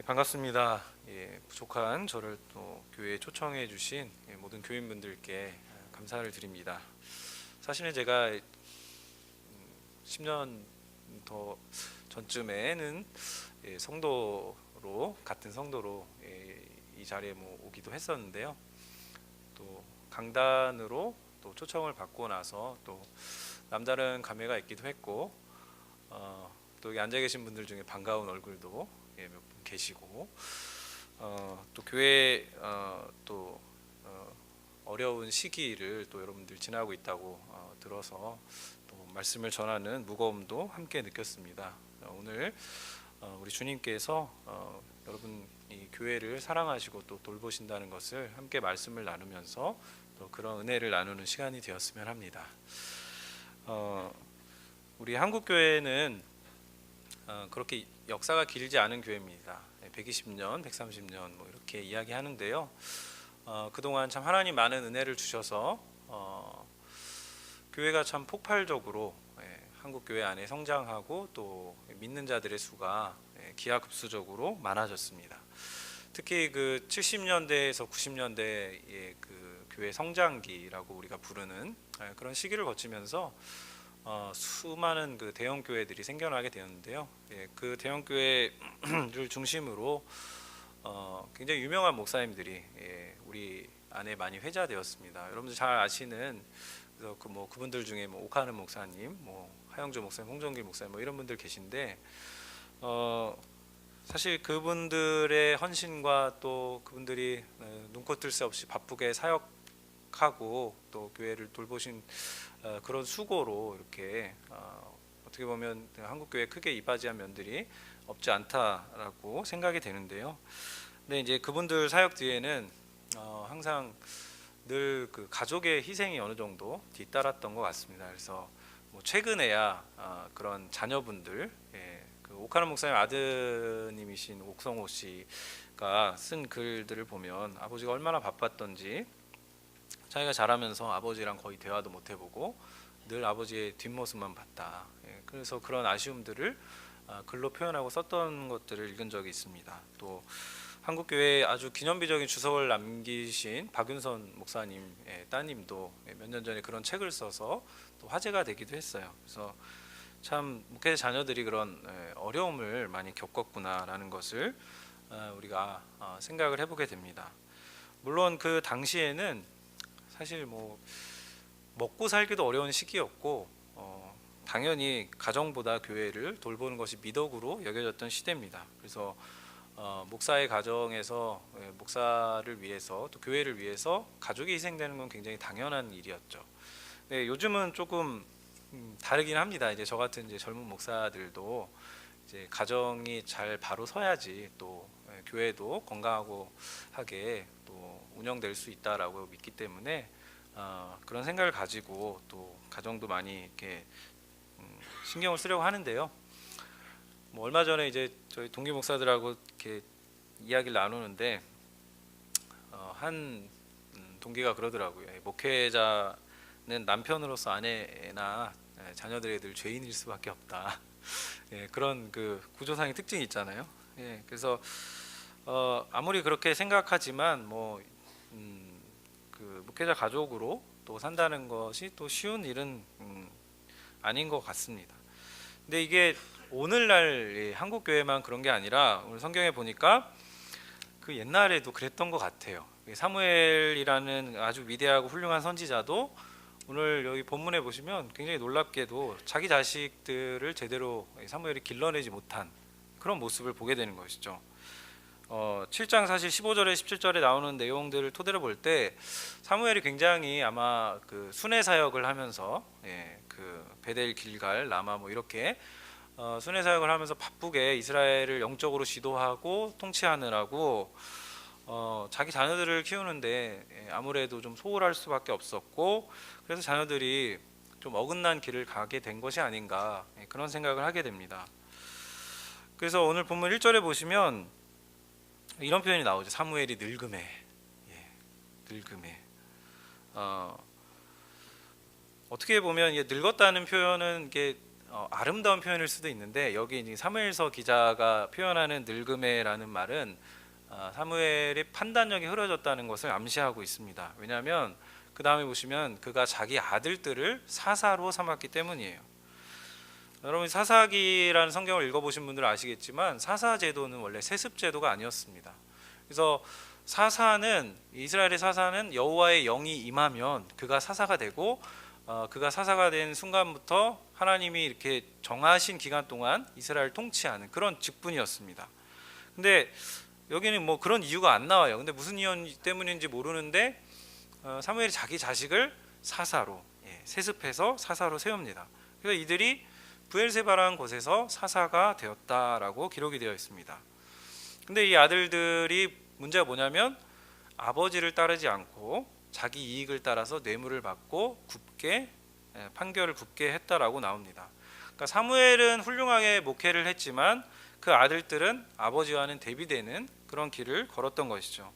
예, 반갑습니다. 부족한 저를 또 교회에 초청해 주신 모든 교인분들께 감사를 드립니다. 사실은 제가 10년 더 전쯤에는 성도로 같은 성도로 이 자리에 오기도 했었는데요. 또 강단으로 또 초청을 받고 나서 또 남다른 감회가 있기도 했고, 또 여기 앉아 계신 분들 중에 반가운 얼굴도 몇 분 계시고, 또 교회 또 어려운 시기를 또 여러분들 지나고 있다고 들어서 또 말씀을 전하는 무거움도 함께 느꼈습니다. 오늘 우리 주님께서 여러분 이 교회를 사랑하시고 또 돌보신다는 것을 함께 말씀을 나누면서 또 그런 은혜를 나누는 시간이 되었으면 합니다. 우리 한국 교회는 그렇게 역사가 길지 않은 교회입니다. 120년, 130년 뭐 이렇게 이야기하는데요. 그동안 참 하나님 많은 은혜를 주셔서 교회가 참 폭발적으로 한국 교회 안에 성장하고 또 믿는 자들의 수가 기하급수적으로 많아졌습니다. 특히 그 70년대에서 90년대의 그 교회 성장기라고 우리가 부르는 그런 시기를 거치면서 수많은 그 대형 교회들이 생겨나게 되었는데요. 그 대형 교회를 중심으로 굉장히 유명한 목사님들이 우리 안에 많이 회자되었습니다. 여러분들 잘 아시는 그래서 그분들 중에 오카는 목사님, 하영조 목사님, 홍정길 목사님 이런 분들 계신데 사실 그분들의 헌신과 또 그분들이 눈코 뜰 새 없이 바쁘게 사역하고 또 교회를 돌보신 그런 수고로 이렇게 어떻게 보면 한국 교회에 크게 이바지한 면들이 없지 않다라고 생각이 되는데요. 근데 이제 그분들 사역 뒤에는 항상 늘 그 가족의 희생이 어느 정도 뒤따랐던 것 같습니다. 그래서 최근에야 그런 자녀분들, 그 오카노 목사님 아드님이신 옥성호 씨가 쓴 글들을 보면 아버지가 얼마나 바빴던지 자기가 자라면서 아버지랑 거의 대화도 못 해보고 늘 아버지의 뒷모습만 봤다. 그래서 그런 아쉬움들을 글로 표현하고 썼던 것들을 읽은 적이 있습니다. 또 한국교회에 아주 기념비적인 주석을 남기신 박윤선 목사님의 따님도 몇 년 전에 그런 책을 써서 또 화제가 되기도 했어요. 그래서 참 목회 자녀들이 그런 어려움을 많이 겪었구나라는 것을 우리가 생각을 해보게 됩니다. 물론 그 당시에는 사실 먹고 살기도 어려운 시기였고 당연히 가정보다 교회를 돌보는 것이 미덕으로 여겨졌던 시대입니다. 그래서 목사의 가정에서 목사를 위해서 또 교회를 위해서 가족이 희생되는 건 굉장히 당연한 일이었죠. 네, 요즘은 조금 다르긴 합니다. 이제 저 같은 이제 젊은 목사들도 이제 가정이 잘 바로 서야지 또 교회도 건강하고 하게 또 운영될 수 있다라고 믿기 때문에 그런 생각을 가지고 또 가정도 많이 이렇게 신경을 쓰려고 하는데요. 얼마 전에 이제 저희 동기 목사들하고 이렇게 이야기를 나누는데 한 동기가 그러더라고요. 목회자는 남편으로서 아내나 자녀들에게 늘 죄인일 수밖에 없다. 그런 그 구조상의 특징이 있잖아요. 그래서 아무리 그렇게 생각하지만 그 목회자 가족으로 또 산다는 것이 또 쉬운 일은 아닌 것 같습니다. 근데 이게 오늘날 한국 교회만 그런 게 아니라 오늘 성경에 보니까 그 옛날에도 그랬던 것 같아요. 사무엘이라는 아주 위대하고 훌륭한 선지자도 오늘 여기 본문에 보시면 굉장히 놀랍게도 자기 자식들을 제대로 사무엘이 길러내지 못한 그런 모습을 보게 되는 것이죠. 7장 사실 15절에 17절에 나오는 내용들을 토대로 볼 때 사무엘이 굉장히 아마 그 순회 사역을 하면서 그 베델, 길갈, 라마 이렇게 순회 사역을 하면서 바쁘게 이스라엘을 영적으로 지도하고 통치하느라고 자기 자녀들을 키우는데 아무래도 좀 소홀할 수밖에 없었고 그래서 자녀들이 좀 어긋난 길을 가게 된 것이 아닌가 그런 생각을 하게 됩니다. 그래서 오늘 본문 1절에 보시면 이런 표현이 나오죠. 사무엘이 늙음에, 늙음에. 어떻게 보면 늙었다는 표현은 이게 아름다운 표현일 수도 있는데 여기 이제 사무엘서 기자가 표현하는 늙음에라는 말은 사무엘의 판단력이 흐려졌다는 것을 암시하고 있습니다. 왜냐하면 그 다음에 보시면 그가 자기 아들들을 사사로 삼았기 때문이에요. 여러분 사사기라는 성경을 읽어보신 분들은 아시겠지만 사사 제도는 원래 세습 제도가 아니었습니다. 그래서 사사는 이스라엘의 사사는 여호와의 영이 임하면 그가 사사가 되고 그가 사사가 된 순간부터 하나님이 이렇게 정하신 기간 동안 이스라엘을 통치하는 그런 직분이었습니다. 근데 여기는 뭐 그런 이유가 안 나와요. 근데 무슨 이유 때문인지 모르는데 사무엘이 자기 자식을 사사로 세습해서 사사로 세웁니다. 그래서 이들이 브엘세바라는 곳에서 사사가 되었다라고 기록이 되어 있습니다. 근데 이 아들들이 문제가 뭐냐면 아버지를 따르지 않고 자기 이익을 따라서 뇌물을 받고 판결을 굽게 했다라고 나옵니다. 그러니까 사무엘은 훌륭하게 목회를 했지만 그 아들들은 아버지와는 대비되는 그런 길을 걸었던 것이죠.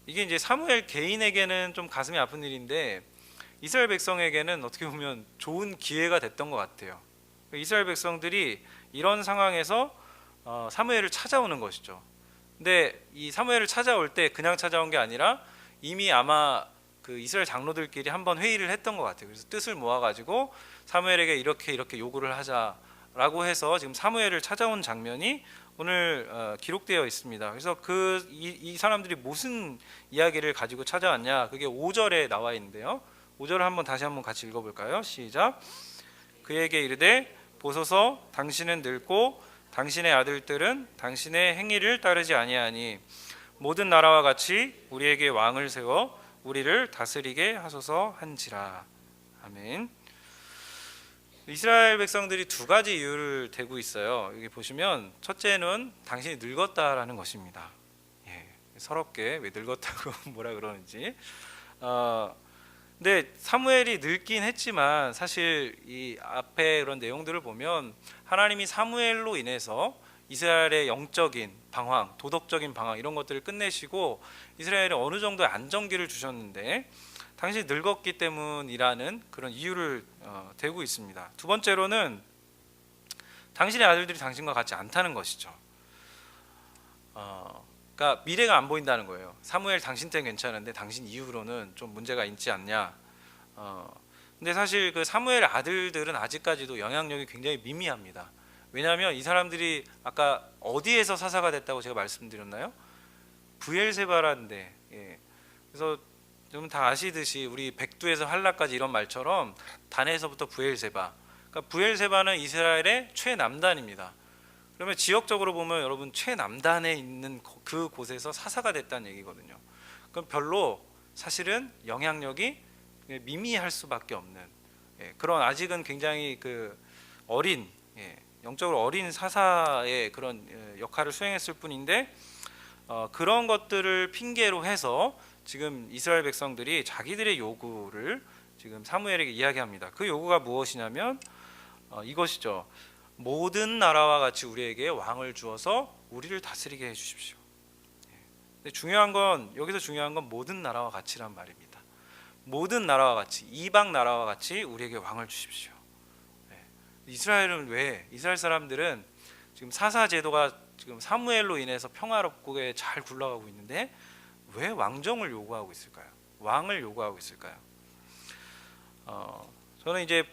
이게 이제 사무엘 개인에게는 좀 가슴이 아픈 일인데 이스라엘 백성에게는 어떻게 보면 좋은 기회가 됐던 것 같아요. 이스라엘 백성들이 이런 상황에서 사무엘을 찾아오는 것이죠. 근데 이 사무엘을 찾아올 때 그냥 찾아온 게 아니라 이미 아마 그 이스라엘 장로들끼리 한번 회의를 했던 것 같아요. 그래서 뜻을 모아가지고 사무엘에게 이렇게 요구를 하자라고 해서 지금 사무엘을 찾아온 장면이 오늘 기록되어 있습니다. 그래서 이 사람들이 무슨 이야기를 가지고 찾아왔냐? 그게 5절에 나와 있는데요. 5절을 다시 한번 같이 읽어볼까요? 시작. 그에게 이르되 보소서 당신은 늙고 당신의 아들들은 당신의 행위를 따르지 아니하니 모든 나라와 같이 우리에게 왕을 세워 우리를 다스리게 하소서 한지라. 아멘. 이스라엘 백성들이 두 가지 이유를 대고 있어요. 여기 보시면 첫째는 당신이 늙었다라는 것입니다. 서럽게 왜 늙었다고 뭐라 그러는지. 근데 사무엘이 늙긴 했지만 사실 이 앞에 그런 내용들을 보면 하나님이 사무엘로 인해서 이스라엘의 영적인 방황, 도덕적인 방황 이런 것들을 끝내시고 이스라엘에 어느 정도의 안정기를 주셨는데 당신이 늙었기 때문이라는 그런 이유를 대고 있습니다. 두 번째로는 당신의 아들들이 당신과 같지 않다는 것이죠. 그러니까 미래가 안 보인다는 거예요. 사무엘 당신 때는 괜찮은데 당신 이후로는 좀 문제가 있지 않냐. 근데 사실 그 사무엘 아들들은 아직까지도 영향력이 굉장히 미미합니다. 왜냐하면 이 사람들이 아까 어디에서 사사가 됐다고 제가 말씀드렸나요? 브엘세바라는데. 그래서 좀 다 아시듯이 우리 백두에서 할라까지 이런 말처럼 단에서부터 브엘세바. 그러니까 브엘세바는 이스라엘의 최남단입니다. 그러면 지역적으로 보면 여러분 최남단에 있는 그 곳에서 사사가 됐다는 얘기거든요. 그럼 별로 사실은 영향력이 미미할 수밖에 없는 그런 아직은 굉장히 그 어린 영적으로 어린 사사의 그런 역할을 수행했을 뿐인데 그런 것들을 핑계로 해서 지금 이스라엘 백성들이 자기들의 요구를 지금 사무엘에게 이야기합니다. 그 요구가 무엇이냐면 이것이죠. 모든 나라와 같이 우리에게 왕을 주어서 우리를 다스리게 해주십시오. 근데 여기서 중요한 건 모든 나라와 같이란 말입니다. 모든 나라와 같이, 이방 나라와 같이 우리에게 왕을 주십시오. 이스라엘 사람들은 지금 사사 제도가 지금 사무엘로 인해서 평화롭게 잘 굴러가고 있는데 왜 왕정을 요구하고 있을까요? 왕을 요구하고 있을까요? 저는 이제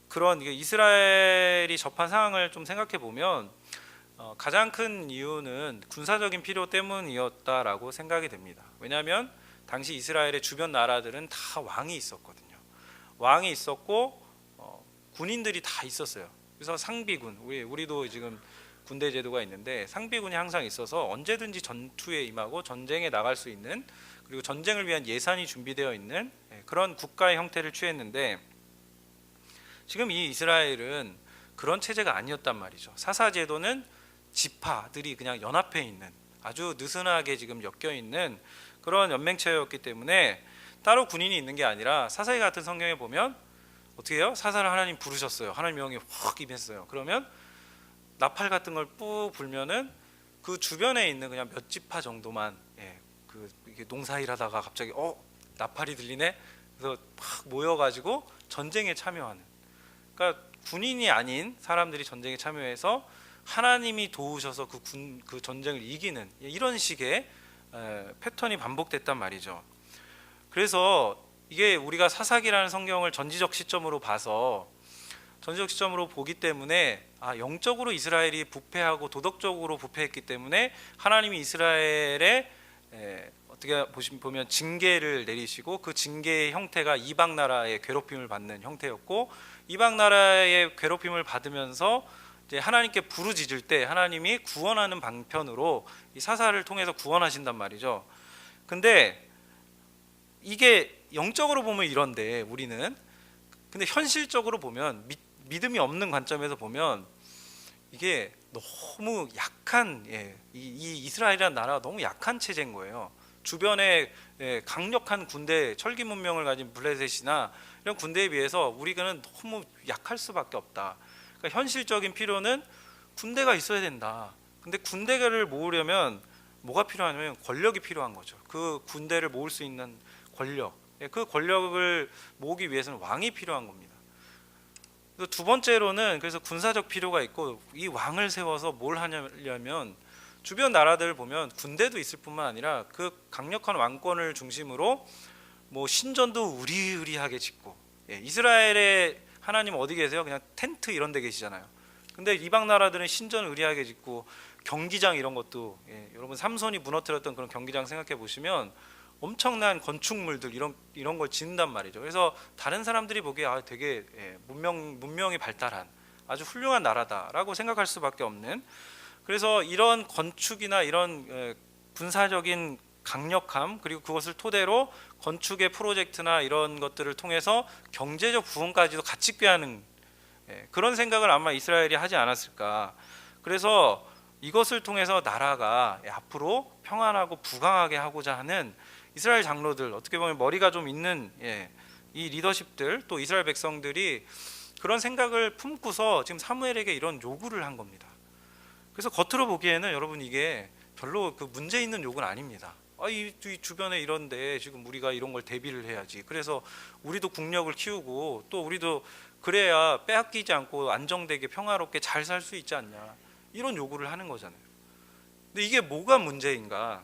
그런 이스라엘이 접한 상황을 좀 생각해 보면 가장 큰 이유는 군사적인 필요 때문이었다라고 생각이 됩니다. 왜냐하면 당시 이스라엘의 주변 나라들은 다 왕이 있었거든요. 왕이 있었고 군인들이 다 있었어요. 그래서 상비군, 우리도 지금 군대 제도가 있는데 상비군이 항상 있어서 언제든지 전투에 임하고 전쟁에 나갈 수 있는, 그리고 전쟁을 위한 예산이 준비되어 있는 그런 국가의 형태를 취했는데 지금 이 이스라엘은 그런 체제가 아니었단 말이죠. 사사 제도는 지파들이 그냥 연합해 있는, 아주 느슨하게 지금 엮여 있는 그런 연맹체였기 때문에 따로 군인이 있는 게 아니라 사사기 같은 성경에 보면 어떻게 해요? 사사를 하나님 부르셨어요. 하나님 영이 확 임했어요. 그러면 나팔 같은 걸 뿌 불면은 그 주변에 있는 그냥 몇 지파 정도만 이게 농사일하다가 갑자기 나팔이 들리네. 그래서 막 모여가지고 전쟁에 참여하는. 그러니까 군인이 아닌 사람들이 전쟁에 참여해서 하나님이 도우셔서 그 전쟁을 이기는 이런 식의 패턴이 반복됐단 말이죠. 그래서 이게 우리가 사사기라는 성경을 전지적 시점으로 봐서 전지적 시점으로 보기 때문에 영적으로 이스라엘이 부패하고 도덕적으로 부패했기 때문에 하나님이 이스라엘의 어떻게 보면 징계를 내리시고 그 징계의 형태가 이방 나라의 괴롭힘을 받는 형태였고, 이방 나라의 괴롭힘을 받으면서 이제 하나님께 부르짖을 때 하나님이 구원하는 방편으로 이 사사를 통해서 구원하신단 말이죠. 근데 이게 영적으로 보면 이런데 우리는 근데 현실적으로 보면 믿음이 없는 관점에서 보면 이게 너무 약한 이 이스라엘이라는 나라가 너무 약한 체제인 거예요. 주변에 강력한 군대, 철기 문명을 가진 블레셋이나 이런 군대에 비해서 우리는 너무 약할 수밖에 없다. 그러니까 현실적인 필요는 군대가 있어야 된다. 근데 군대를 모으려면 뭐가 필요하냐면 권력이 필요한 거죠. 그 군대를 모을 수 있는 권력, 그 권력을 모으기 위해서는 왕이 필요한 겁니다. 그래서 두 번째로는 그래서 군사적 필요가 있고, 이 왕을 세워서 뭘 하냐면 주변 나라들을 보면 군대도 있을 뿐만 아니라 그 강력한 왕권을 중심으로 뭐 신전도 으리으리하게 짓고, 이스라엘의 하나님 어디 계세요? 그냥 텐트 이런 데 계시잖아요. 근데 이방 나라들은 신전 의리하게 짓고 경기장 이런 것도, 여러분 삼손이 무너뜨렸던 그런 경기장 생각해 보시면 엄청난 건축물들 이런 걸 짓는단 말이죠. 그래서 다른 사람들이 보기에 되게 문명이 발달한 아주 훌륭한 나라다라고 생각할 수밖에 없는, 그래서 이런 건축이나 이런 군사적인 강력함, 그리고 그것을 토대로 건축의 프로젝트나 이런 것들을 통해서 경제적 부흥까지도 같이 꾀하는 그런 생각을 아마 이스라엘이 하지 않았을까. 그래서 이것을 통해서 나라가 앞으로 평안하고 부강하게 하고자 하는 이스라엘 장로들, 어떻게 보면 머리가 좀 있는 이 리더십들, 또 이스라엘 백성들이 그런 생각을 품고서 지금 사무엘에게 이런 요구를 한 겁니다. 그래서 겉으로 보기에는 여러분 이게 별로 그 문제 있는 요구는 아닙니다. 이 주변에 이런데 지금 우리가 이런 걸 대비를 해야지. 그래서 우리도 국력을 키우고 또 우리도 그래야 빼앗기지 않고 안정되게 평화롭게 잘 살 수 있지 않냐, 이런 요구를 하는 거잖아요. 근데 이게 뭐가 문제인가?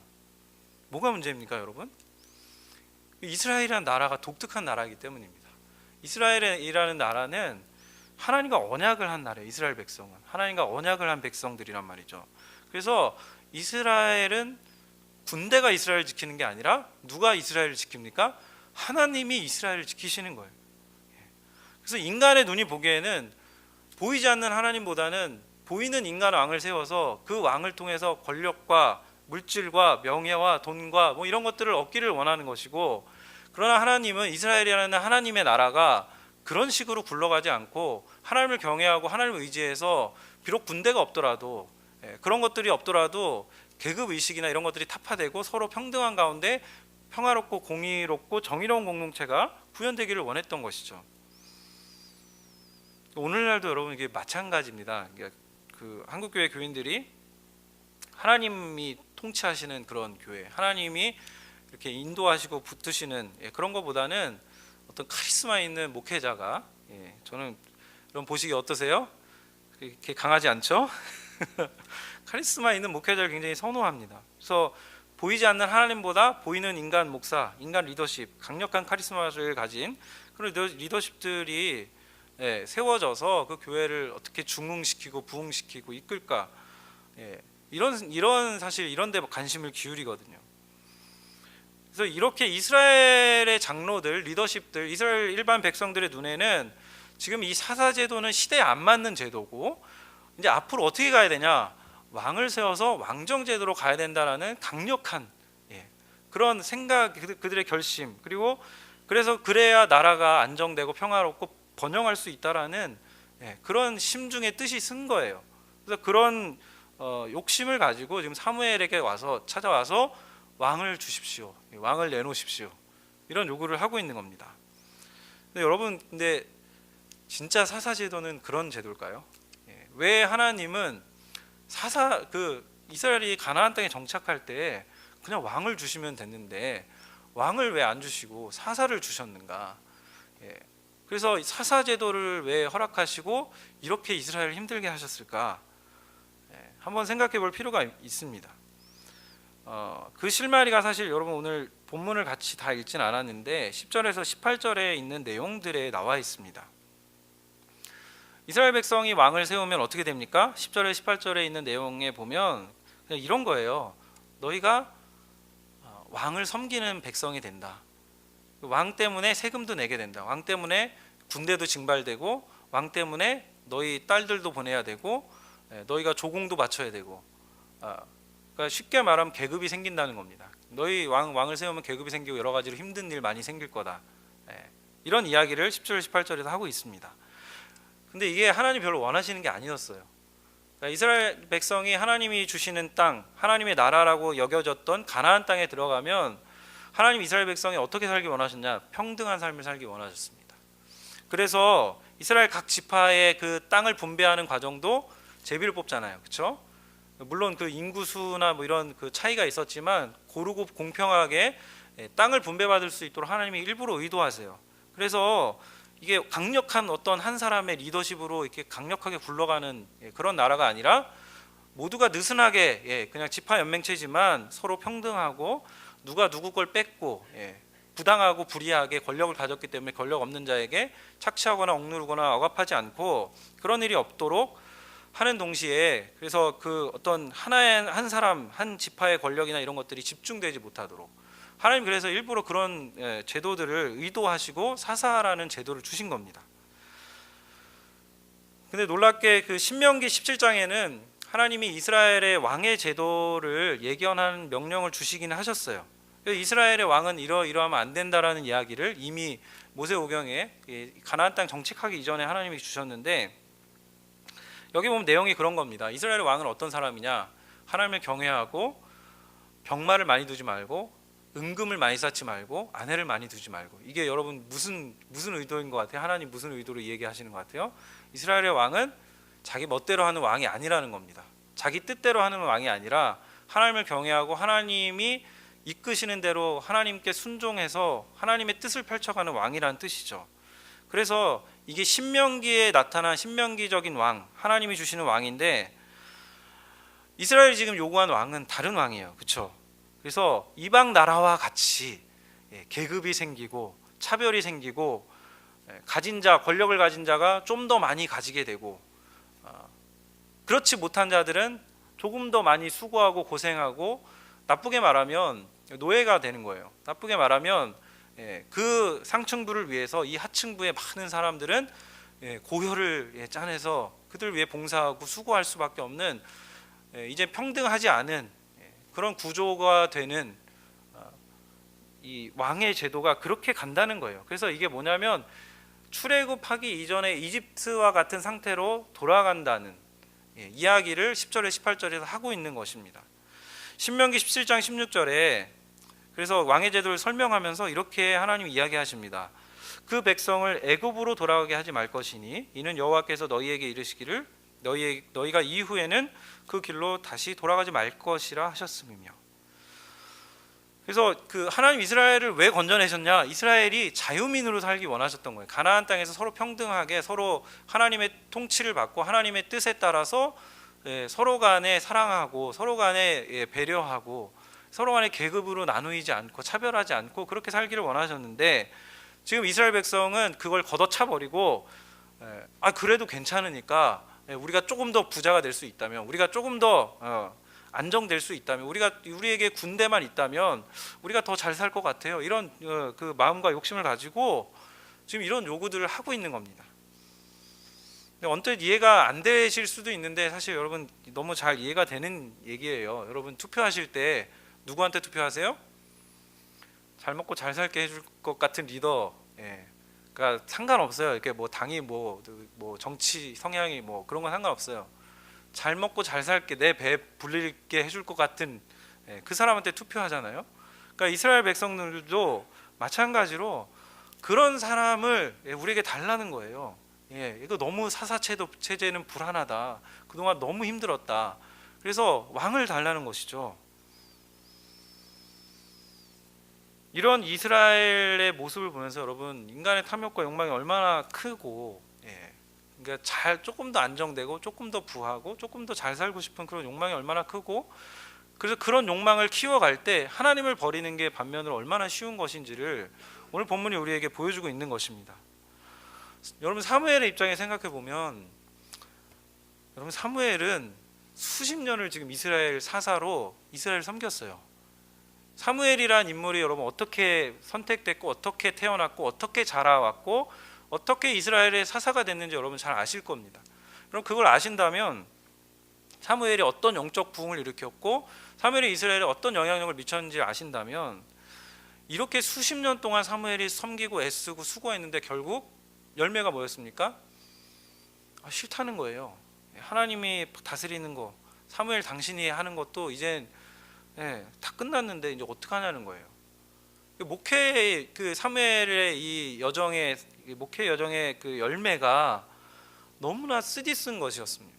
뭐가 문제입니까, 여러분? 이스라엘이라는 나라가 독특한 나라이기 때문입니다. 이스라엘이라는 나라는 하나님과 언약을 한 나라예요. 이스라엘 백성은 하나님과 언약을 한 백성들이란 말이죠. 그래서 이스라엘은 군대가 이스라엘을 지키는 게 아니라 누가 이스라엘을 지킵니까? 하나님이 이스라엘을 지키시는 거예요. 그래서 인간의 눈이 보기에는 보이지 않는 하나님보다는 보이는 인간 왕을 세워서 그 왕을 통해서 권력과 물질과 명예와 돈과 뭐 이런 것들을 얻기를 원하는 것이고, 그러나 하나님은 이스라엘이라는 하나님의 나라가 그런 식으로 굴러가지 않고 하나님을 경외하고 하나님을 의지해서 비록 군대가 없더라도 그런 것들이 없더라도 계급 의식이나 이런 것들이 타파되고 서로 평등한 가운데 평화롭고 공의롭고 정의로운 공동체가 구현되기를 원했던 것이죠. 오늘날도 여러분 이게 마찬가지입니다. 그 한국교회 교인들이 하나님이 통치하시는 그런 교회, 하나님이 이렇게 인도하시고 붙드시는 그런 것보다는 어떤 카리스마 있는 목회자가, 저는 이런 보시기 어떠세요? 이렇게 강하지 않죠? 카리스마 있는 목회자를 굉장히 선호합니다. 그래서 보이지 않는 하나님보다 보이는 인간 목사, 인간 리더십, 강력한 카리스마를 가진 그런 리더십들이 세워져서 그 교회를 어떻게 중흥시키고 부흥시키고 이끌까, 이런 사실 이런 데 관심을 기울이거든요. 그래서 이렇게 이스라엘의 장로들, 리더십들, 이스라엘 일반 백성들의 눈에는 지금 이 사사 제도는 시대에 안 맞는 제도고, 이제 앞으로 어떻게 가야 되냐, 왕을 세워서 왕정 제도로 가야 된다라는 강력한 그런 생각, 그들의 결심, 그리고 그래서 그래야 나라가 안정되고 평화롭고 번영할 수 있다라는 그런 심중의 뜻이 쓴 거예요. 그래서 그런 욕심을 가지고 지금 사무엘에게 찾아와서 왕을 주십시오, 왕을 내놓으십시오, 이런 요구를 하고 있는 겁니다. 근데 여러분, 근데 진짜 사사 제도는 그런 제도일까요? 왜 하나님은 이스라엘이 가나안 땅에 정착할 때 그냥 왕을 주시면 됐는데 왕을 왜 안 주시고 사사를 주셨는가? 그래서 사사 제도를 왜 허락하시고 이렇게 이스라엘을 힘들게 하셨을까? 한번 생각해 볼 필요가 있습니다. 그 실마리가 사실 여러분 오늘 본문을 같이 다 읽진 않았는데 10절에서 18절에 있는 내용들에 나와 있습니다. 이스라엘 백성이 왕을 세우면 어떻게 됩니까? 10절에 18절에 있는 내용에 보면 그냥 이런 거예요. 너희가 왕을 섬기는 백성이 된다. 왕 때문에 세금도 내게 된다. 왕 때문에 군대도 징발되고, 왕 때문에 너희 딸들도 보내야 되고, 너희가 조공도 바쳐야 되고, 그러니까 쉽게 말하면 계급이 생긴다는 겁니다. 너희 왕을 세우면 계급이 생기고 여러 가지로 힘든 일 많이 생길 거다. 이런 이야기를 10절 18절에서 하고 있습니다. 근데 이게 하나님 별로 원하시는 게 아니었어요. 그러니까 이스라엘 백성이 하나님이 주시는 땅, 하나님의 나라라고 여겨졌던 가나안 땅에 들어가면 하나님 이스라엘 백성이 어떻게 살기 원하셨냐? 평등한 삶을 살기 원하셨습니다. 그래서 이스라엘 각 지파의 그 땅을 분배하는 과정도 제비를 뽑잖아요, 그렇죠? 물론 그 인구수나 뭐 이런 그 차이가 있었지만 고르고 공평하게 땅을 분배받을 수 있도록 하나님이 일부러 의도하세요. 그래서 이게 강력한 어떤 한 사람의 리더십으로 이렇게 강력하게 굴러가는 그런 나라가 아니라 모두가 느슨하게 그냥 지파 연맹체지만 서로 평등하고 누가 누구 걸 뺏고 부당하고 불이하게 권력을 가졌기 때문에 권력 없는 자에게 착취하거나 억누르거나 억압하지 않고 그런 일이 없도록 하는 동시에 그래서 그 어떤 하나의 한 사람 한 지파의 권력이나 이런 것들이 집중되지 못하도록 하나님 그래서 일부러 그런 제도들을 의도하시고 사사라는 제도를 주신 겁니다. 근데 놀랍게 그 신명기 17장에는 하나님이 이스라엘의 왕의 제도를 예견한 명령을 주시긴 하셨어요. 이스라엘의 왕은 이러하면 안 된다라는 이야기를 이미 모세오경에 가나안 땅 정착하기 이전에 하나님이 주셨는데 여기 보면 내용이 그런 겁니다. 이스라엘의 왕은 어떤 사람이냐? 하나님을 경외하고 병마를 많이 두지 말고 은금을 많이 쌓지 말고 아내를 많이 두지 말고. 이게 여러분 무슨 의도인 것 같아요? 하나님 무슨 의도로 얘기하시는 것 같아요? 이스라엘의 왕은 자기 멋대로 하는 왕이 아니라는 겁니다. 자기 뜻대로 하는 왕이 아니라 하나님을 경외하고 하나님이 이끄시는 대로 하나님께 순종해서 하나님의 뜻을 펼쳐가는 왕이라는 뜻이죠. 그래서 이게 신명기에 나타난 신명기적인 왕, 하나님이 주시는 왕인데 이스라엘이 지금 요구한 왕은 다른 왕이에요. 그렇죠? 그래서 이방 나라와 같이 계급이 생기고 차별이 생기고 가진 자, 권력을 가진 자가 좀 더 많이 가지게 되고 그렇지 못한 자들은 조금 더 많이 수고하고 고생하고 나쁘게 말하면 노예가 되는 거예요. 나쁘게 말하면 그 상층부를 위해서 이 하층부의 많은 사람들은 고혈을 짜내서 그들 위해 봉사하고 수고할 수밖에 없는 이제 평등하지 않은 그런 구조가 되는 이 왕의 제도가 그렇게 간다는 거예요. 그래서 이게 뭐냐면 출애굽하기 이전에 이집트와 같은 상태로 돌아간다는 이야기를 10절에 18절에서 하고 있는 것입니다. 신명기 17장 16절에 그래서 왕의 제도를 설명하면서 이렇게 하나님이 이야기하십니다. 그 백성을 애굽으로 돌아가게 하지 말 것이니 이는 여호와께서 너희에게 이르시기를 너희가 이후에는 그 길로 다시 돌아가지 말 것이라 하셨음이며. 그래서 그 하나님 이스라엘을 왜 건져내셨냐? 이스라엘이 자유민으로 살기 원하셨던 거예요. 가나안 땅에서 서로 평등하게 서로 하나님의 통치를 받고 하나님의 뜻에 따라서 서로 간에 사랑하고 서로 간에 배려하고 서로 간에 계급으로 나누지 않고 차별하지 않고 그렇게 살기를 원하셨는데 지금 이스라엘 백성은 그걸 걷어차버리고 그래도 괜찮으니까 우리가 조금 더 부자가 될 수 있다면 우리가 조금 더 안정될 수 있다면 우리에게 군대만 있다면 우리가 더 잘 살 것 같아요. 이런 그 마음과 욕심을 가지고 지금 이런 요구들을 하고 있는 겁니다. 언뜻 이해가 안 되실 수도 있는데 사실 여러분 너무 잘 이해가 되는 얘기예요. 여러분 투표하실 때 누구한테 투표하세요? 잘 먹고 잘 살게 해줄 것 같은 리더. 그러니까 상관없어요. 이렇게 뭐 당이 뭐 정치 성향이 뭐 그런 건 상관없어요. 잘 먹고 잘 살게 내 배 불리게 해줄 것 같은 그 사람한테 투표하잖아요. 그러니까 이스라엘 백성들도 마찬가지로 그런 사람을 우리에게 달라는 거예요. 이거 너무 체제는 불안하다. 그동안 너무 힘들었다. 그래서 왕을 달라는 것이죠. 이런 이스라엘의 모습을 보면서 여러분, 인간의 탐욕과 욕망이 얼마나 크고, 그러니까 조금 더 안정되고 조금 더 부하고 조금 더 잘 살고 싶은 그런 욕망이 얼마나 크고, 그래서 그런 욕망을 키워갈 때 하나님을 버리는 게 반면으로 얼마나 쉬운 것인지를 오늘 본문이 우리에게 보여주고 있는 것입니다. 여러분, 사무엘의 입장에 생각해 보면, 여러분, 사무엘은 수십 년을 지금 이스라엘 사사로 이스라엘을 섬겼어요. 사무엘이란 인물이 여러분 어떻게 선택됐고 어떻게 태어났고 어떻게 자라왔고 어떻게 이스라엘의 사사가 됐는지 여러분 잘 아실 겁니다. 그럼 그걸 아신다면 사무엘이 어떤 영적 부흥을 일으켰고 사무엘이 이스라엘에 어떤 영향력을 미쳤는지 아신다면, 이렇게 수십 년 동안 사무엘이 섬기고 애쓰고 수고했는데 결국 열매가 뭐였습니까? 싫다는 거예요. 하나님이 다스리는 거, 사무엘 당신이 하는 것도 이제 다 끝났는데 이제 어떻게 하냐는 거예요. 목회 그 사무엘의 이 여정의 목회 여정의 그 열매가 너무나 쓰디쓴 것이었습니다.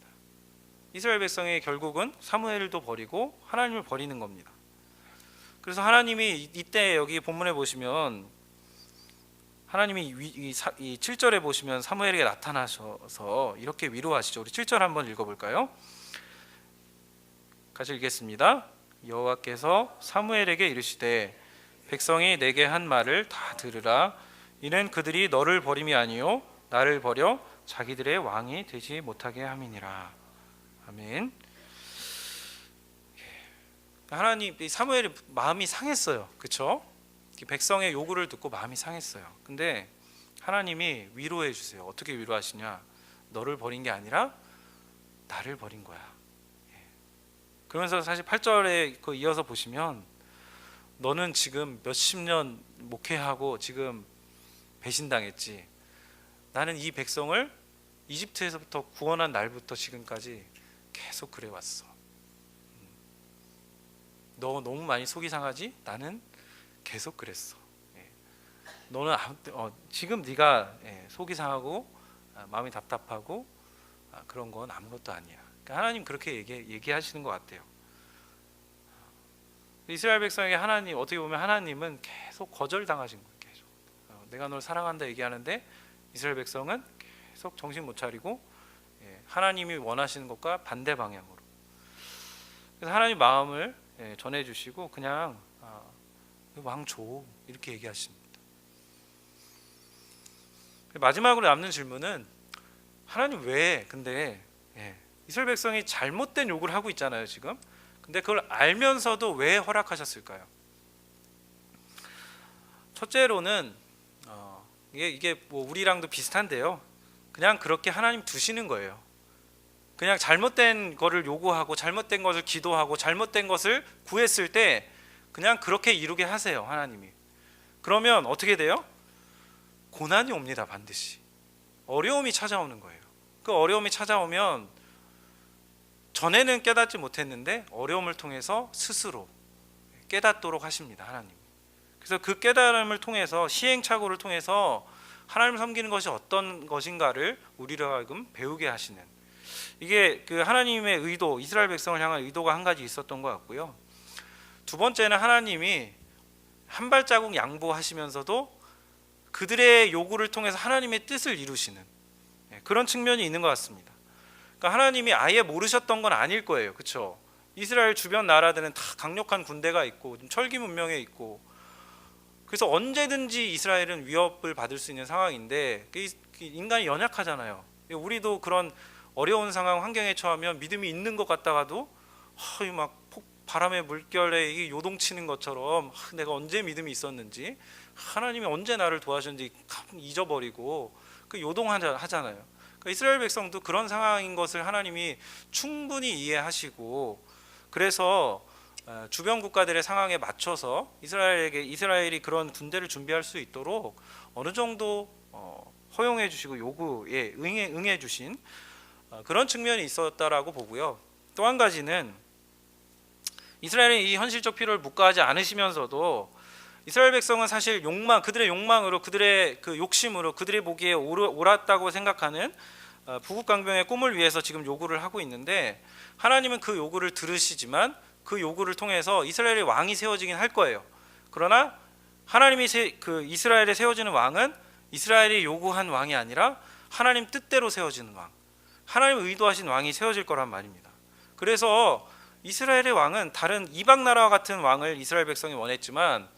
이스라엘 백성이 결국은 사무엘도 버리고 하나님을 버리는 겁니다. 그래서 하나님이 이때 여기 본문에 보시면 하나님이 이 7절에 보시면 사무엘에게 나타나셔서 이렇게 위로하시죠. 우리 7절 한번 읽어볼까요? 같이 읽겠습니다. 여호와께서 사무엘에게 이르시되 백성이 내게 한 말을 다 들으라. 이는 그들이 너를 버림이 아니요 나를 버려 자기들의 왕이 되지 못하게 함이니라. 아멘. 하나님, 사무엘이 마음이 상했어요. 그렇죠? 백성의 요구를 듣고 마음이 상했어요. 근데 하나님이 위로해 주세요. 어떻게 위로하시냐? 너를 버린 게 아니라 나를 버린 거야. 그러면서 사실 8절에 그 이어서 보시면 너는 지금 몇십 년 목회하고 지금 배신당했지. 나는 이 백성을 이집트에서부터 구원한 날부터 지금까지 계속 그래 왔어. 너 너무 많이 속이 상하지? 나는 계속 그랬어. 너는 지금 네가 속이 상하고 마음이 답답하고 그런 건 아무것도 아니야. 그러니까 하나님 그렇게 얘기하시는 것 같아요. 이스라엘 백성에게 하나님, 어떻게 보면 하나님은 계속 거절당하신 거예요. 계속 내가 널 사랑한다 얘기하는데 이스라엘 백성은 계속 정신 못 차리고 하나님이 원하시는 것과 반대 방향으로. 그래서 하나님 마음을 전해주시고 그냥 왕 줘 이렇게 얘기하십니다. 마지막으로 남는 질문은 하나님 왜 근데 이스라엘 백성이 잘못된 요구를 하고 있잖아요 지금. 근데 그걸 알면서도 왜 허락하셨을까요? 첫째로는 이게 뭐 우리랑도 비슷한데요. 그냥 그렇게 하나님 두시는 거예요. 그냥 잘못된 거를 요구하고 잘못된 것을 기도하고 잘못된 것을 구했을 때 그냥 그렇게 이루게 하세요 하나님이. 그러면 어떻게 돼요? 고난이 옵니다. 반드시 어려움이 찾아오는 거예요. 그 어려움이 찾아오면 전에는 깨닫지 못했는데 어려움을 통해서 스스로 깨닫도록 하십니다 하나님. 그래서 그 깨달음을 통해서 시행착오를 통해서 하나님을 섬기는 것이 어떤 것인가를 우리로 하여금 배우게 하시는, 이게 그 하나님의 의도, 이스라엘 백성을 향한 의도가 한 가지 있었던 것 같고요. 두 번째는 하나님이 한 발자국 양보하시면서도 그들의 요구를 통해서 하나님의 뜻을 이루시는 그런 측면이 있는 것 같습니다. 그러니까 하나님이 아예 모르셨던 건 아닐 거예요. 그렇죠? 이스라엘 주변 나라들은 다 강력한 군대가 있고 철기 문명에 있고, 그래서 언제든지 이스라엘은 위협을 받을 수 있는 상황인데 인간이 연약하잖아요. 우리도 그런 어려운 상황 환경에 처하면 믿음이 있는 것 같다가도 막 바람의 물결에 요동치는 것처럼 내가 언제 믿음이 있었는지, 하나님이 언제 나를 도와주는지 잊어버리고 요동하잖아요. 그러니까 이스라엘 백성도 그런 상황인 것을 하나님이 충분히 이해하시고, 그래서 주변 국가들의 상황에 맞춰서 이스라엘이 그런 군대를 준비할 수 있도록 어느 정도 허용해 주시고 요구에 응해 주신 그런 측면이 있었다라고 보고요. 또 한 가지는 이스라엘의 이 현실적 필요를 묵과하지 않으시면서도 이스라엘 백성은 사실 그들의 욕망으로, 그들의 그 욕심으로, 그들의 보기에 옳았다고 생각하는 부국강병의 꿈을 위해서 지금 요구를 하고 있는데, 하나님은 그 요구를 들으시지만 그 요구를 통해서 이스라엘의 왕이 세워지긴 할 거예요. 그러나 하나님이 그 이스라엘에 세워지는 왕은 이스라엘이 요구한 왕이 아니라 하나님 뜻대로 세워지는 왕, 하나님 의도하신 왕이 세워질 거란 말입니다. 그래서 이스라엘의 왕은 다른 이방 나라와 같은 왕을 이스라엘 백성이 원했지만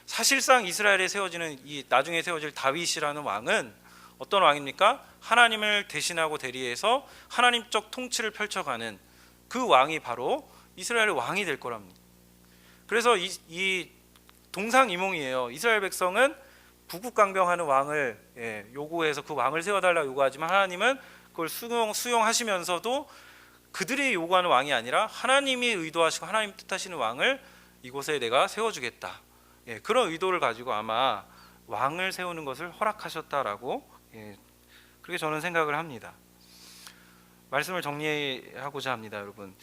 사실상 이스라엘에 세워지는 이 나중에 세워질 다윗이라는 왕은 어떤 왕입니까? 하나님을 대신하고 대리해서 하나님적 통치를 펼쳐가는 그 왕이 바로 이스라엘의 왕이 될 거랍니다. 그래서 이 동상이몽이에요. 이스라엘 백성은 부국강병하는 왕을 요구해서 그 왕을 세워달라고 요구하지만 하나님은 그걸 수용하시면서도 그들이 요구하는 왕이 아니라 하나님이 의도하시고 하나님 뜻하시는 왕을 이곳에 내가 세워주겠다. 그런 의도를 가지고 아마 왕을 세우는 것을 허락하셨다라고 그렇게 저는 생각을 합니다. 말씀을 정리하고자 합니다, 여러분.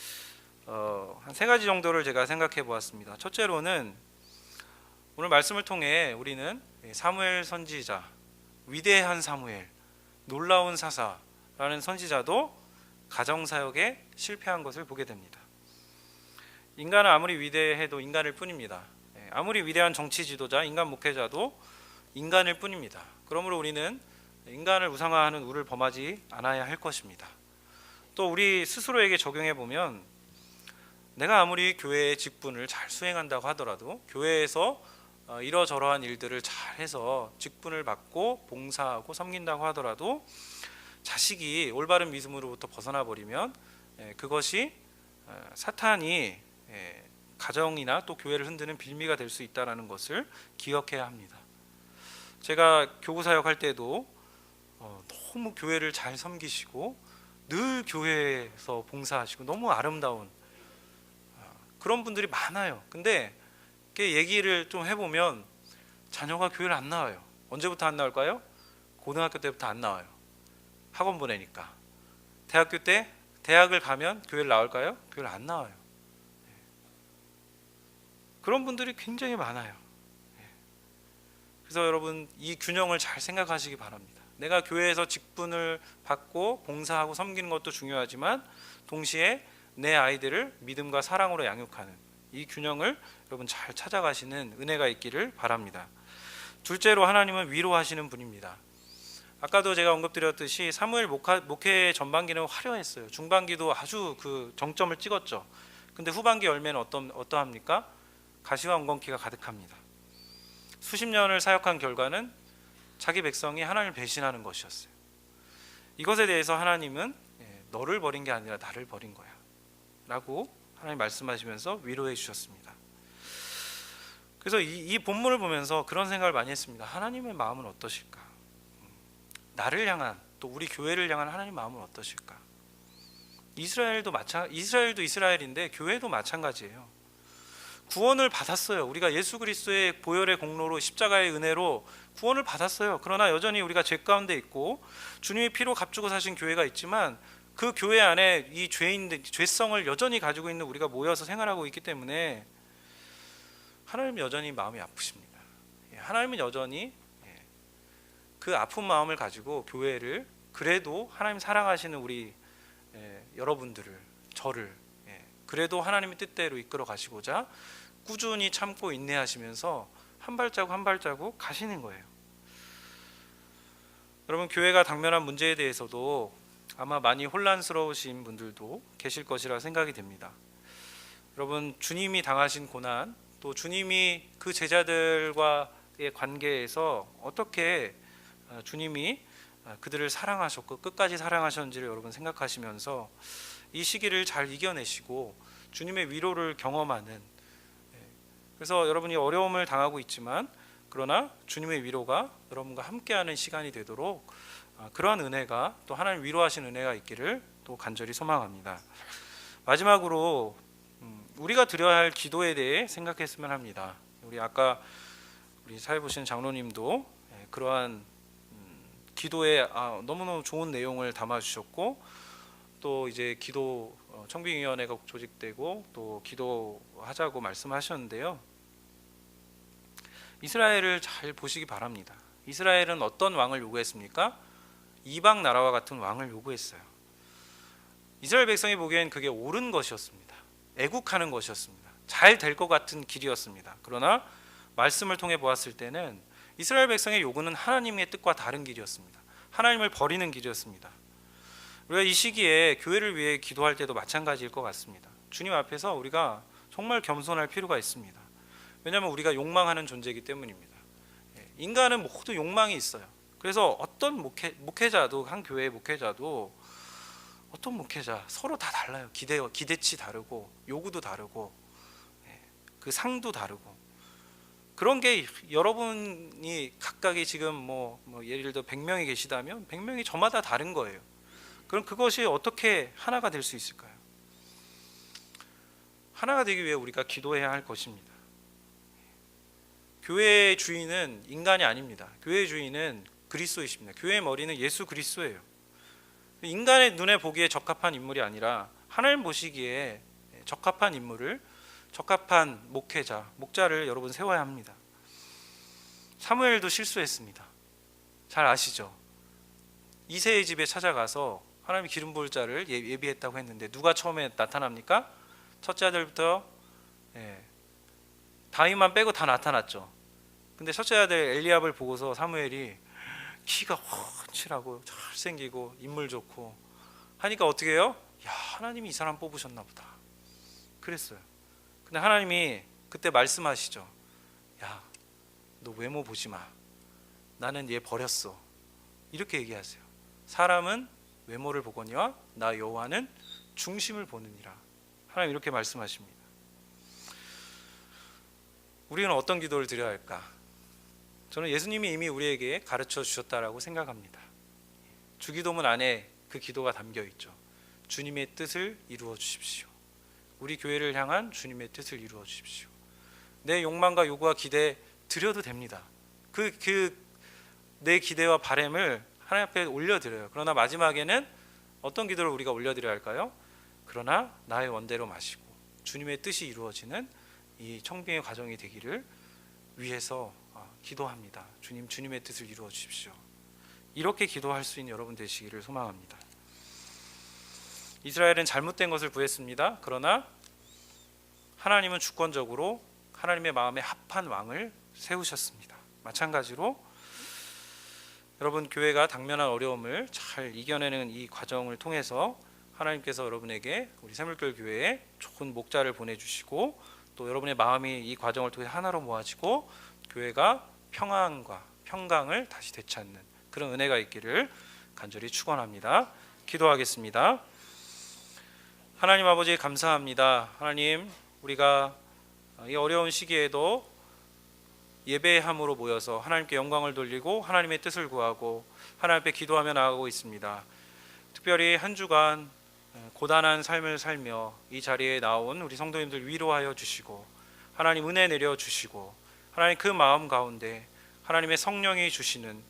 한 세 가지 정도를 제가 생각해 보았습니다. 첫째로는 오늘 말씀을 통해 우리는 사무엘 선지자, 위대한 사무엘, 놀라운 사사라는 선지자도 가정사역에 실패한 것을 보게 됩니다. 인간은 아무리 위대해도 인간일 뿐입니다. 아무리 위대한 정치 지도자, 인간 목회자도 인간일 뿐입니다. 그러므로 우리는 인간을 우상화하는 우를 범하지 않아야 할 것입니다. 또 우리 스스로에게 적용해 보면 내가 아무리 교회의 직분을 잘 수행한다고 하더라도 교회에서 이러저러한 일들을 잘해서 직분을 받고 봉사하고 섬긴다고 하더라도 자식이 올바른 믿음으로부터 벗어나 버리면 그것이 사탄이 가정이나 또 교회를 흔드는 빌미가 될 수 있다는 것을 기억해야 합니다. 제가 교구 사역할 때도 너무 교회를 잘 섬기시고 늘 교회에서 봉사하시고 너무 아름다운 그런 분들이 많아요. 근데 얘기를 좀 해보면 자녀가 교회를 안 나와요. 언제부터 안 나올까요? 고등학교 때부터 안 나와요. 학원 보내니까. 대학교 때 대학을 가면 교회를 나올까요? 교회를 안 나와요. 그런 분들이 굉장히 많아요. 그래서 여러분 이 균형을 잘 생각하시기 바랍니다. 내가 교회에서 직분을 받고 봉사하고 섬기는 것도 중요하지만 동시에 내 아이들을 믿음과 사랑으로 양육하는 이 균형을 여러분 잘 찾아가시는 은혜가 있기를 바랍니다. 둘째로 하나님은 위로하시는 분입니다. 아까도 제가 언급드렸듯이 사무엘 목회 전반기는 화려했어요. 중반기도 아주 그 정점을 찍었죠. 근데 후반기 열매는 어떠합니까? 가시와 엉겅퀴가 가득합니다. 수십 년을 사역한 결과는 자기 백성이 하나님을 배신하는 것이었어요. 이것에 대해서 하나님은 너를 버린 게 아니라 나를 버린 거야 라고 하나님 말씀하시면서 위로해 주셨습니다. 그래서 이 본문을 보면서 그런 생각을 많이 했습니다. 하나님의 마음은 어떠실까? 나를 향한 또 우리 교회를 향한 하나님의 마음은 어떠실까? 이스라엘도 이스라엘인데 교회도 마찬가지예요. 구원을 받았어요. 우리가 예수 그리스도의 보혈의 공로로 십자가의 은혜로 구원을 받았어요. 그러나 여전히 우리가 죄 가운데 있고 주님이 피로 값주고 사신 교회가 있지만 그 교회 안에 이 죄성을 여전히 가지고 있는 우리가 모여서 생활하고 있기 때문에 하나님은 여전히 마음이 아프십니다. 하나님은 여전히 그 아픈 마음을 가지고 교회를 그래도 하나님 사랑하시는 우리 여러분들을 저를 그래도 하나님의 뜻대로 이끌어 가시고자 꾸준히 참고 인내하시면서 한 발자국 한 발자국 가시는 거예요. 여러분 교회가 당면한 문제에 대해서도 아마 많이 혼란스러우신 분들도 계실 것이라 생각이 됩니다. 여러분 주님이 당하신 고난 또 주님이 그 제자들과의 관계에서 어떻게 주님이 그들을 사랑하셨고 끝까지 사랑하셨는지를 여러분 생각하시면서 이 시기를 잘 이겨내시고 주님의 위로를 경험하는 그래서 여러분이 어려움을 당하고 있지만 그러나 주님의 위로가 여러분과 함께하는 시간이 되도록 그러한 은혜가 또 하나님 위로하시는 은혜가 있기를 또 간절히 소망합니다. 마지막으로 우리가 드려야 할 기도에 대해 생각했으면 합니다. 아까 우리 사회 보시는 장로님도 그러한 기도에 너무너무 좋은 내용을 담아주셨고 또 이제 기도 청빙위원회가 조직되고 또 기도하자고 말씀하셨는데요. 이스라엘을 잘 보시기 바랍니다. 이스라엘은 어떤 왕을 요구했습니까? 이방 나라와 같은 왕을 요구했어요. 이스라엘 백성이 보기엔 그게 옳은 것이었습니다. 애국하는 것이었습니다. 잘 될 것 같은 길이었습니다. 그러나 말씀을 통해 보았을 때는 이스라엘 백성의 요구는 하나님의 뜻과 다른 길이었습니다. 하나님을 버리는 길이었습니다. 우리가 이 시기에 교회를 위해 기도할 때도 마찬가지일 것 같습니다. 주님 앞에서 우리가 정말 겸손할 필요가 있습니다. 왜냐하면 우리가 욕망하는 존재이기 때문입니다. 인간은 모두 욕망이 있어요. 그래서 어떤 목회자도, 한 교회의 목회자도, 어떤 목회자 서로 다 달라요. 기대치 다르고 요구도 다르고 그 상도 다르고. 그런 게 여러분이 각각이 지금 뭐 예를 들어 100명이 계시다면 100명이 저마다 다른 거예요. 그럼 그것이 어떻게 하나가 될 수 있을까요? 하나가 되기 위해 우리가 기도해야 할 것입니다. 교회의 주인은 인간이 아닙니다. 교회의 주인은 그리스도이십니다. 교회의 머리는 예수 그리스도예요. 인간의 눈에 보기에 적합한 인물이 아니라 하나님 보시기에 적합한 인물을, 적합한 목자를 여러분 세워야 합니다. 사무엘도 실수했습니다. 잘 아시죠? 이새의 집에 찾아가서 하나님이 기름 부을 자를 예비했다고 했는데 누가 처음에 나타납니까? 첫째 아들부터 다윗만 빼고 다 나타났죠. 근데 첫째 아들 엘리압을 보고서 사무엘이 키가 훤칠하고 잘생기고 인물 좋고 하니까 어떻게 해요? 야, 하나님이 이 사람 뽑으셨나 보다 그랬어요. 근데 하나님이 그때 말씀하시죠. 야, 너 외모 보지 마. 나는 얘 버렸어. 이렇게 얘기하세요. 사람은 외모를 보거니와 나 여호와는 중심을 보느니라. 하나님 이렇게 말씀하십니다. 우리는 어떤 기도를 드려야 할까? 저는 예수님이 이미 우리에게 가르쳐 주셨다라고 생각합니다. 주기도문 안에 그 기도가 담겨 있죠. 주님의 뜻을 이루어 주십시오. 우리 교회를 향한 주님의 뜻을 이루어 주십시오. 내 욕망과 요구와 기대 드려도 됩니다. 내 기대와 바람을 하나님 앞에 올려드려요. 그러나 마지막에는 어떤 기도를 우리가 올려드려야 할까요? 그러나 나의 원대로 마시고 주님의 뜻이 이루어지는 이 청빙의 과정이 되기를 위해서 기도합니다. 주님의 뜻을 이루어 주십시오. 이렇게 기도할 수 있는 여러분 되시기를 소망합니다. 이스라엘은 잘못된 것을 구했습니다. 그러나 하나님은 주권적으로 하나님의 마음에 합한 왕을 세우셨습니다. 마찬가지로 여러분 교회가 당면한 어려움을 잘 이겨내는 이 과정을 통해서 하나님께서 여러분에게 우리 새물교회 교회에 좋은 목자를 보내주시고 또 여러분의 마음이 이 과정을 통해 하나로 모아지고 교회가 평안과 평강을 다시 되찾는 그런 은혜가 있기를 간절히 축원합니다. 기도하겠습니다. 하나님 아버지 감사합니다. 하나님 우리가 이 어려운 시기에도 예배함으로 모여서 하나님께 영광을 돌리고 하나님의 뜻을 구하고 하나님 앞에 기도하며 나아가고 있습니다. 특별히 한 주간 고단한 삶을 살며 이 자리에 나온 우리 성도님들 위로하여 주시고 하나님 은혜 내려 주시고 하나님 그 마음 가운데 하나님의 성령이 주시는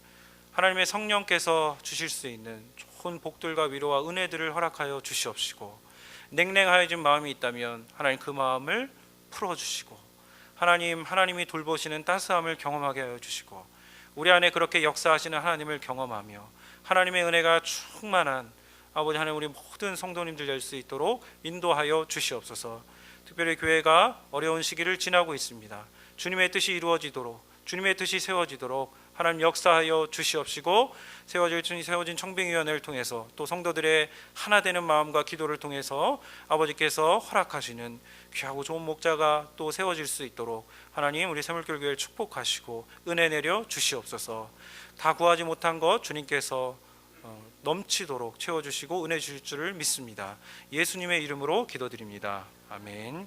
하나님의 성령께서 주실 수 있는 좋은 복들과 위로와 은혜들을 허락하여 주시옵시고 냉랭하여진 마음이 있다면 하나님 그 마음을 풀어주시고 하나님이 돌보시는 따스함을 경험하게 하여 주시고 우리 안에 그렇게 역사하시는 하나님을 경험하며 하나님의 은혜가 충만한 아버지 하나님 우리 모든 성도님들 될 수 있도록 인도하여 주시옵소서. 특별히 교회가 어려운 시기를 지나고 있습니다. 주님의 뜻이 이루어지도록 주님의 뜻이 세워지도록 하나님 역사하여 주시옵시고 세워진 청빙위원회를 통해서 또 성도들의 하나 되는 마음과 기도를 통해서 아버지께서 허락하시는 귀하고 좋은 목자가 또 세워질 수 있도록 하나님 우리 새물교회 교회를 축복하시고 은혜 내려 주시옵소서. 다 구하지 못한 것 주님께서 넘치도록 채워주시고 은혜 주실 줄을 믿습니다. 예수님의 이름으로 기도드립니다. 아멘.